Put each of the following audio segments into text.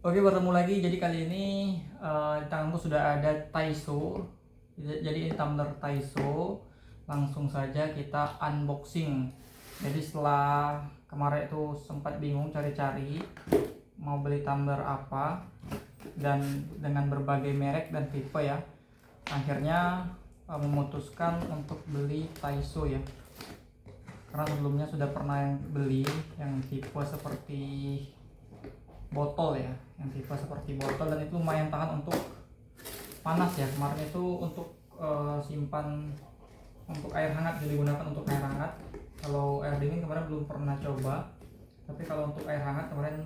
Oke, bertemu lagi. Jadi kali ini di tanganku sudah ada Taiso. Jadi ini tumbler Taiso. Langsung saja kita unboxing. Jadi setelah kemarin itu sempat bingung cari-cari mau beli tumbler apa, dan dengan berbagai merek dan tipe ya, akhirnya memutuskan untuk beli Taiso ya. Karena sebelumnya sudah pernah yang beli yang tipe seperti botol ya, yang tipe seperti botol, dan itu lumayan tahan untuk panas ya. Kemarin itu untuk simpan untuk air hangat, digunakan untuk air hangat. Kalau air dingin kemarin belum pernah coba, tapi kalau untuk air hangat kemarin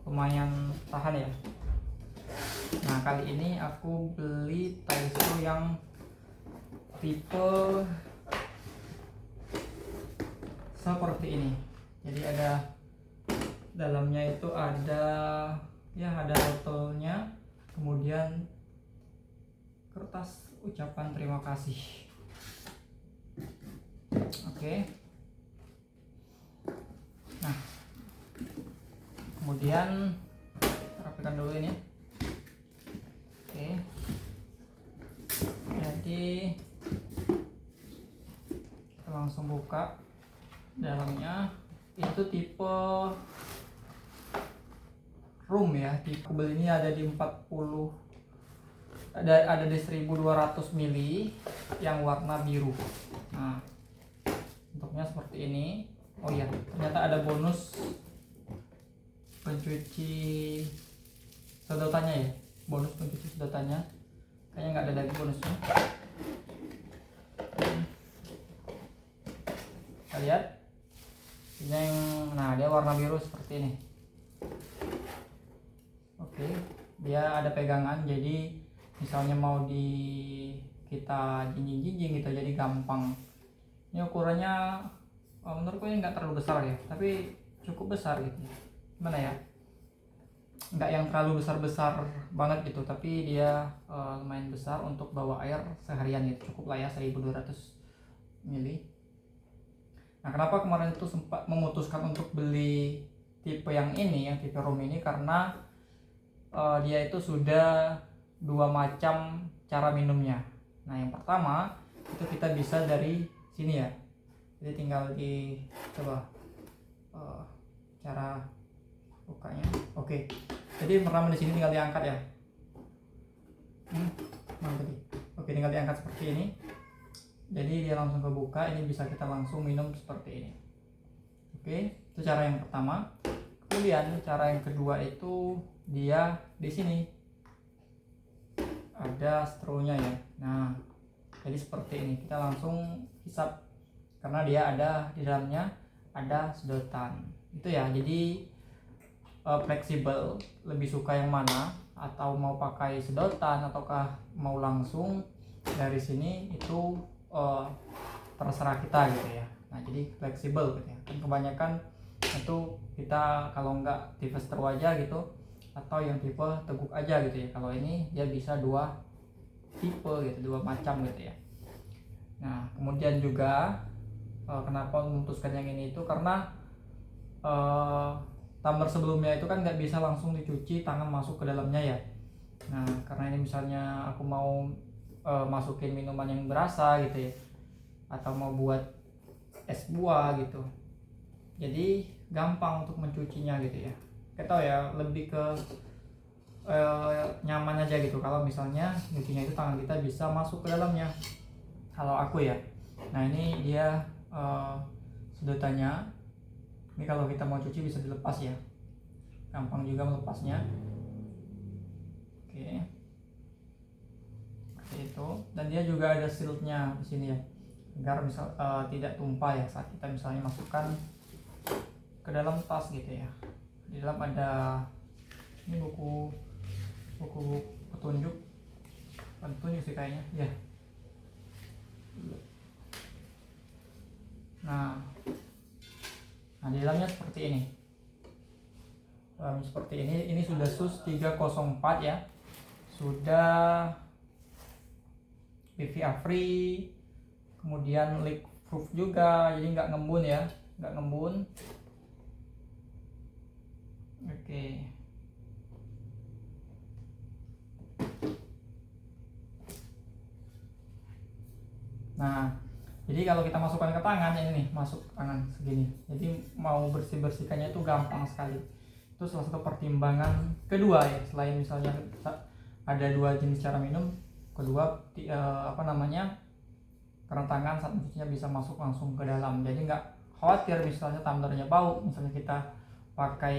lumayan tahan ya. Nah, kali ini aku beli Taiso yang tipe seperti ini. Jadi ada dalamnya itu ada botolnya, kemudian kertas ucapan terima kasih. Oke. Nah, kemudian rapikan dulu ini. Oke. Jadi kita langsung buka dalamnya. Itu tipe room ya. Tipe beli ini ada di 40, ada di 1200 mili yang warna biru. Nah, bentuknya seperti ini. Oh iya, ternyata ada bonus pencuci sedotannya ya. Bonus pencuci sedotannya. Kayaknya nggak ada lagi bonusnya. Kita lihat. Nah, dia warna biru seperti ini. Oke, dia ada pegangan, jadi misalnya mau kita jinjing-jinjing gitu, jadi gampang. Ini ukurannya menurutku ini nggak terlalu besar ya, tapi cukup besar gitu. Gimana ya? Nggak yang terlalu besar-besar banget gitu, tapi dia lumayan besar untuk bawa air seharian gitu. Cukup lah ya, 1200 mili. Nah, kenapa kemarin itu sempat memutuskan untuk beli tipe yang ini, yang tipe room ini, karena dia itu sudah dua macam cara minumnya. Nah, yang pertama itu kita bisa dari sini ya. Jadi tinggal coba cara bukanya. Oke. Jadi pertama di sini tinggal diangkat ya. Mana tadi? Oke, tinggal diangkat seperti ini. Jadi dia langsung kebuka, ini bisa kita langsung minum seperti ini. Oke, itu cara yang pertama. Kemudian cara yang kedua itu dia di sini ada straw-nya ya. Nah, jadi seperti ini, kita langsung hisap karena dia ada di dalamnya ada sedotan. Itu ya, jadi fleksibel, lebih suka yang mana, atau mau pakai sedotan ataukah mau langsung dari sini, itu terserah kita gitu ya. Nah, jadi fleksibel gitu ya. Kan kebanyakan itu kita kalau nggak tipe straw aja gitu, atau yang tipe teguk aja gitu ya. Kalau ini dia bisa dua tipe gitu, dua macam gitu ya. Nah, kemudian juga kenapa memutuskan yang ini itu karena tumbler sebelumnya itu kan nggak bisa langsung dicuci, tangan masuk ke dalamnya ya. Nah, karena ini misalnya aku mau masukin minuman yang berasa gitu ya, atau mau buat es buah gitu, jadi gampang untuk mencucinya gitu ya. Kita tahu ya, lebih ke nyaman aja gitu kalau misalnya nyucinya itu tangan kita bisa masuk ke dalamnya, kalau aku ya. Nah, ini dia sedotannya. Ini kalau kita mau cuci bisa dilepas ya, gampang juga melepasnya. Oke, seperti itu. Dan dia juga ada shieldnya di sini ya, agar misal tidak tumpah ya saat kita misalnya masukkan ke dalam tas gitu ya. Di dalam ada ini buku petunjuk sih kayaknya ya. Nah, di dalamnya seperti ini. Seperti ini sudah SUS 304 ya, sudah PVA free, kemudian leak proof juga, jadi nggak ngembun ya, nggak ngembun. Oke, Nah, jadi kalau kita masukkan ke tangan ini nih, masuk ke tangan segini. Jadi mau bersihkannya itu gampang sekali. Itu salah satu pertimbangan kedua ya, selain misalnya ada dua jenis cara minum, kedua karena tangan saat mencucinya bisa masuk langsung ke dalam. Jadi nggak khawatir misalnya tumblernya bau, misalnya kita pakai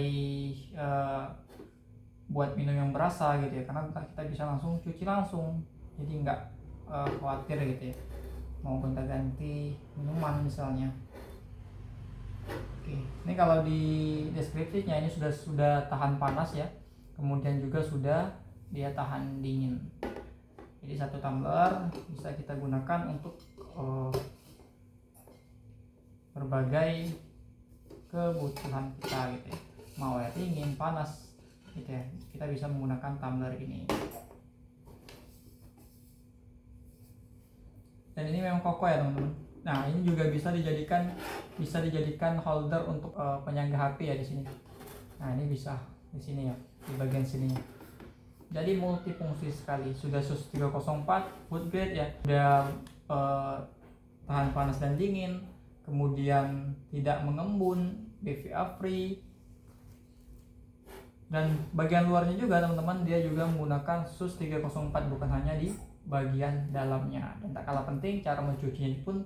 buat minum yang berasa gitu ya, karena kita bisa langsung cuci langsung, jadi nggak khawatir gitu ya mau gonta-ganti minuman misalnya. Oke, ini kalau di deskripsinya ini sudah tahan panas ya, kemudian juga sudah dia tahan dingin. Jadi satu tumbler bisa kita gunakan untuk berbagai kebutuhan kita gitu ya, mau air dingin, panas gitu ya, kita bisa menggunakan tumbler ini. Dan ini memang kokoh ya teman-teman. Nah, ini juga bisa dijadikan holder untuk penyangga HP ya di sini. Nah, ini bisa di sini ya, di bagian sini. Jadi multifungsi sekali. Sudah SUS 304 food grade ya. Sudah tahan panas dan dingin, kemudian tidak mengembun, BVA free. Dan bagian luarnya juga teman-teman, dia juga menggunakan SUS 304, bukan hanya di bagian dalamnya. Dan tak kalah penting, cara mencucinya pun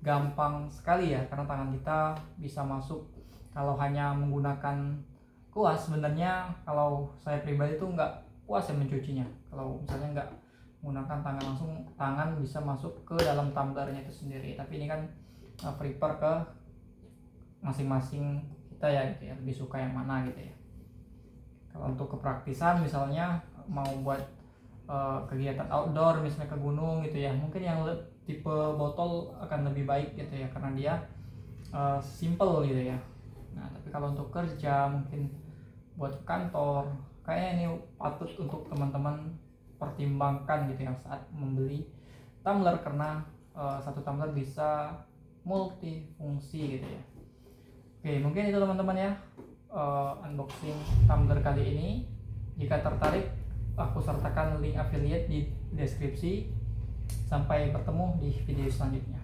gampang sekali ya, karena tangan kita bisa masuk. Kalau hanya menggunakan kuas, sebenarnya kalau saya pribadi tuh nggak puas ya mencucinya. Kalau misalnya nggak menggunakan tangan langsung, tangan bisa masuk ke dalam tumblernya itu sendiri. Tapi ini kan prefer ke masing-masing kita ya gitu ya, lebih suka yang mana gitu ya. Kalau untuk kepraktisan misalnya mau buat kegiatan outdoor, misalnya ke gunung gitu ya, mungkin yang tipe botol akan lebih baik gitu ya, karena dia simple gitu ya. Nah, tapi kalau untuk kerja, mungkin buat kantor, kayaknya ini patut untuk teman-teman pertimbangkan gitu ya saat membeli tumbler, karena satu tumbler bisa multifungsi gitu ya. Oke, mungkin itu teman-teman ya, unboxing tumbler kali ini. Jika tertarik, aku sertakan link affiliate di deskripsi. Sampai bertemu di video selanjutnya.